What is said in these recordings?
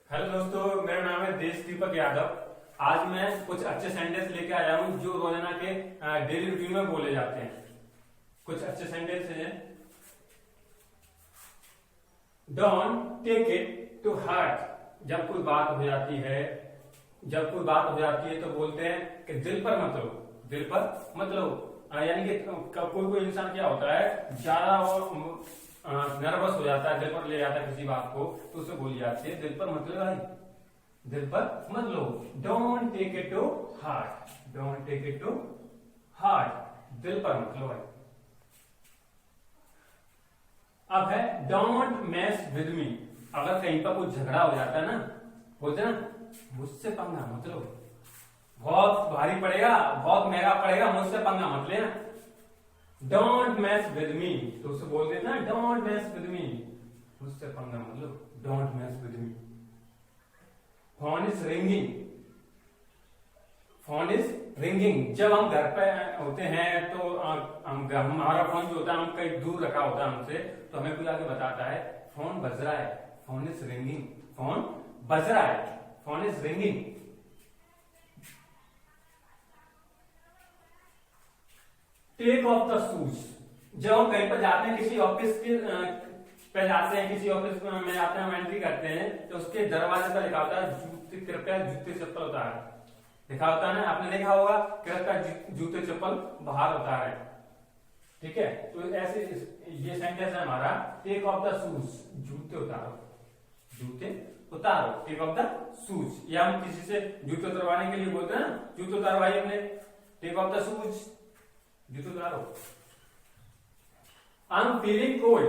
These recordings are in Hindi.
हेलो दोस्तों, मेरा नाम है देश दीपक यादव। आज मैं कुछ अच्छे सेंटेंस लेके आया हूँ जो रोजाना के डेली रूटीन में बोले जाते हैं। कुछ अच्छे सेंटेंस हैं। Don't take it to heart. जब कोई बात हो जाती है तो बोलते हैं कि दिल पर मत लो, दिल पर मत लो। यानी कि कोई इंसान क्या होता है, ज्यादा नर्वस हो जाता है, दिल पर ले जाता है किसी बात को, तो उसे बोली जाती है दिल पर मत लो भाई, दिल पर मत लो। Don't take it to heart, don't take it to heart, दिल पर मत लो भाई। अब है डोंट मेस विद मी। अगर कहीं पर कोई झगड़ा हो जाता है ना, बोलते हैं ना मुझसे पंगा मत लो, बहुत भारी पड़ेगा, बहुत महंगा पड़ेगा, मुझसे पंगा मत लेना। डोंट मेस विद मी, तो उसे बोल देना डोंट मेस विद मी, मुझसे पंगा मत लो, don't mess with me. Phone is ringing, phone is ringing. जब हम घर पे होते हैं तो हमारा फोन जो होता है, हम कहीं दूर रखा होता है हमसे, तो हमें कोई आके बताता है फोन बज रहा है, फोन इज रिंगिंग, फोन बज रहा है, phone is ringing. Take off the shoes. जब हम कहीं पर जाते हैं, किसी ऑफिस के पे जाते हैं, किसी ऑफिस में जाते हैं, हम एंट्री करते हैं, तो उसके दरवाजे पर लिखा होता है जूते, कृपया जूते चप्पल उतारें, लिखा होता है ना, आपने देखा होगा, कृपया जूते चप्पल बाहर उतारें। ठीक है, तो ऐसे ये सेंटेंस है हमारा, टेक ऑफ द शूज, जूते उतारो, जूते उतारो, टेक ऑफ द शूज। या हम किसी से जूते उतरवाने के लिए बोलते हैं ना, जूते उतारो भाई अपने, टेक ऑफ द शूज, जूते उतारो। आई am feeling cold,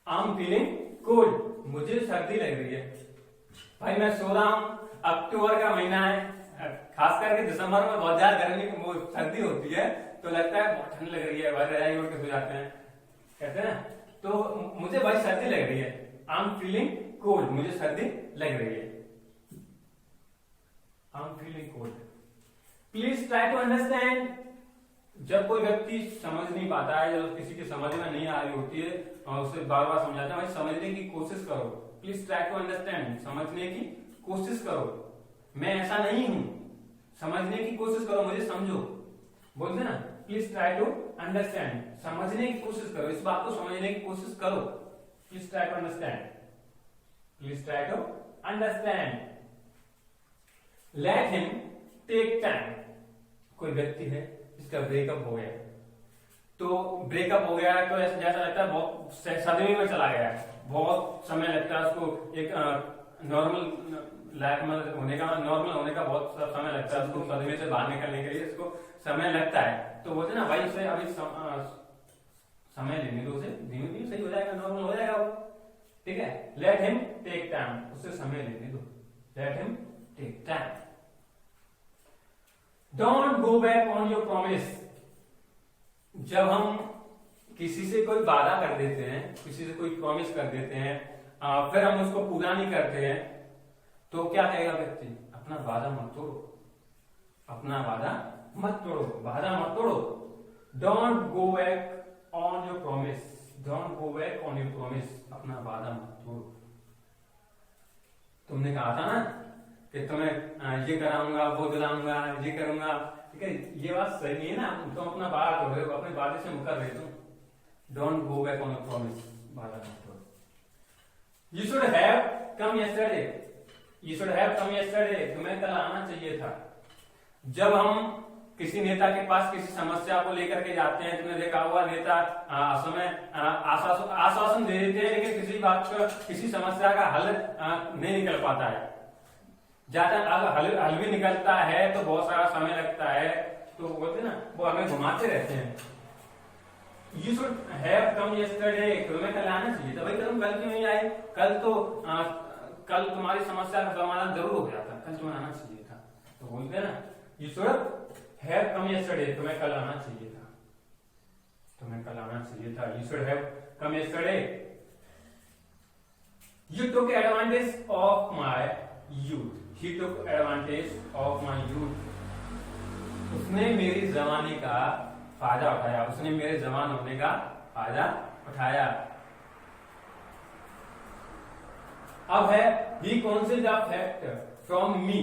I am feeling cold, मुझे सर्दी लग रही है भाई, मैं सो रहा हूं। अक्टूबर का महीना है, खास करके दिसंबर में बहुत ज्यादा गर्मी वो सर्दी होती है, तो लगता है बहुत ठंड लग रही है भाई, रजाई ओढ़ के सो जाते हैं, कहते हैं ना, तो मुझे भाई सर्दी लग रही है, आई एम फीलिंग कोल्ड, मुझे सर्दी लग रही है, I am feeling cold. Please try to understand. जब कोई व्यक्ति समझ नहीं पाता है, जब किसी की समझ में नहीं आ रही होती है, और उसे बार बार समझाते हैं भाई समझने की कोशिश करो, प्लीज ट्राई टू अंडरस्टैंड, समझने की कोशिश करो, मैं ऐसा नहीं हूं, समझने की कोशिश करो, मुझे समझो, बोलते ना, प्लीज ट्राई टू अंडरस्टैंड, समझने की कोशिश करो, इस बात को समझने की कोशिश करो, please try to understand, please try to understand. Let him take time. कोई व्यक्ति है जिसका ब्रेकअप हो गया, तो ब्रेकअप हो गया तो ऐसा जैसा लगता है बहुत सदमे में चला गया है, बहुत समय लगता है उसको एक नॉर्मल लाइफ में नॉर्मल होने का बहुत समय लगता है उसको, सदमे से बाहर निकलने के लिए उसको समय लगता है, तो बोलते ना भाई उसे अभी समय लेने दो, उसे धीमे धीमे सही हो जाएगा, नॉर्मल हो जाएगा वो। ठीक है, लेट हिम टेक टाइम, उसे समय लेने दो, let him take time. Don't go back on your promise. जब हम किसी से कोई वादा कर देते हैं, किसी से कोई प्रॉमिस कर देते हैं, फिर हम उसको पूरा नहीं करते हैं, तो क्या कहेगा व्यक्ति, अपना वादा मत तोड़ो, अपना वादा मत तोड़ो, वादा मत तोड़ो। Don't go back on your promise, don't go back on your promise, अपना वादा मत तोड़ो। तुमने कहा था ना कि तुम्हें ये कराऊंगा, वो दिलाऊंगा, ये करूंगा, ठीक है, ये बात सही नहीं है ना, तुम अपना वादा तोड़ रहे हो, अपने वादे से मुकर रहे हो। Don't go back on your promise, वादा मत तोड़ो। You should have come yesterday, you should have come yesterday, तुम्हें कल आना चाहिए था। जब हम किसी नेता के पास किसी समस्या को लेकर के जाते हैं, तुमने देखा हुआ नेता समय आश्वासन दे देते हैं, लेकिन किसी बात का, किसी समस्या का हल नहीं निकल पाता है, ज्यादा हल भी निकलता है तो बहुत सारा समय लगता है, तो बोलते ना वो हमें घुमाते रहते हैं। You should have come yesterday, तुम्हें कल आना चाहिए था भाई, तुम कल क्यों नहीं आए, कल तो कल तुम्हारी समस्या का समाधान जरूर हो गया था, कल तुम्हें आना चाहिए था, तो बोलते हैं ना you should have come yesterday, तुम्हें कल आना चाहिए था, तुम्हें कल आना चाहिए था, you should have come yesterday. You took advantage of my youth, he took advantage of my youth, उसने मेरी जवानी का फायदा उठाया, उसने मेरे जवान होने का फायदा उठाया। अब है ही concealed the fact from me,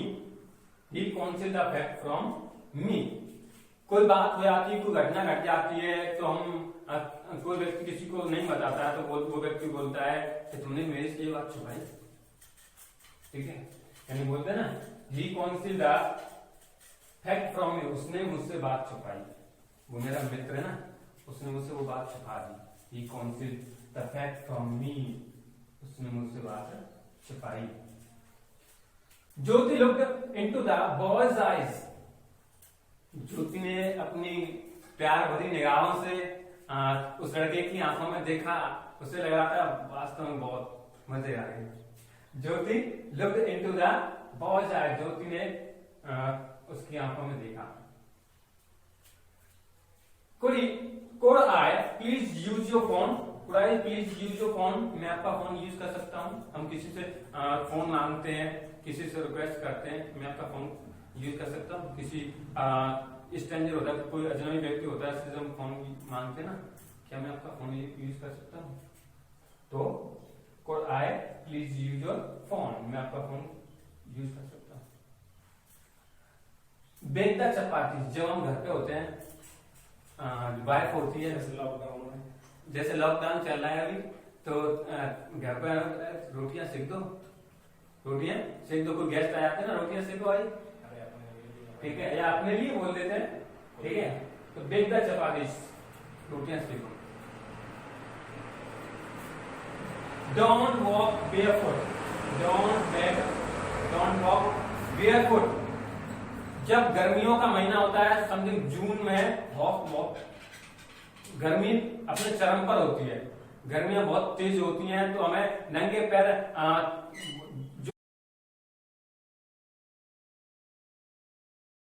he concealed the fact from me। कोई बात हो जाती है, कोई घटना घट जाती है तो हम कोई व्यक्ति किसी को नहीं बताता है तो वो व्यक्ति बोलता है कि तुमने मेरे से ये बात छुपाई, ठीक है। यानी बोलते हैं ना he concealed the fact from me, उसने मुझसे बात छुपाई, वो मेरा मित्र है ना, उसने मुझसे वो बात छुपा दी। he concealed the fact from me, उसने मुझसे बात छुपाई। ज्योति looked into the boy's eyes, ज्योति ने अपनी प्यार भरी निगाहों से उस लड़के की आंखों में देखा, उसे लगा था वास्तव में बहुत मजे आ गए। ज्योति looked into the boy's eyes, ज्योति ने उसकी आंखों में देखा। Could I please use your phone? Could I please use your phone? मैं आपका फोन यूज कर सकता हूँ। हम किसी से फोन मांगते हैं, किसी से रिक्वेस्ट करते हैं, मैं आपका फोन यूज कर सकता हूँ। किसी स्ट्रेंजर होता है, कोई अजनबी व्यक्ति होता है, जिससे हम फोन मांगते हैं ना, क्या मैं आपका फोन यूज कर सकता हूँ? तो could I please use your phone? मैं आपका फोन यूज कर सकता हूँ। बेकता चपाती, जब हम घर पे होते हैं, वाइफ होती है, जैसे लॉकडाउन चल रहा है अभी, तो घर पे रोटियां सेक दो, रोटियां सेक दो। कोई गेस्ट आ जाते हैं ना, रोटियां सेको भाई, ठीक है, या अपने लिए बोल देते हैं, ठीक है। तो बेक द चपाती, रोटियां Seiko. Don't walk barefoot, don't walk barefoot. जब गर्मियों का महीना होता है, समथिंग जून में, बहुत गर्मी अपने चरम पर होती है, गर्मियां बहुत तेज होती हैं, तो हमें नंगे पैर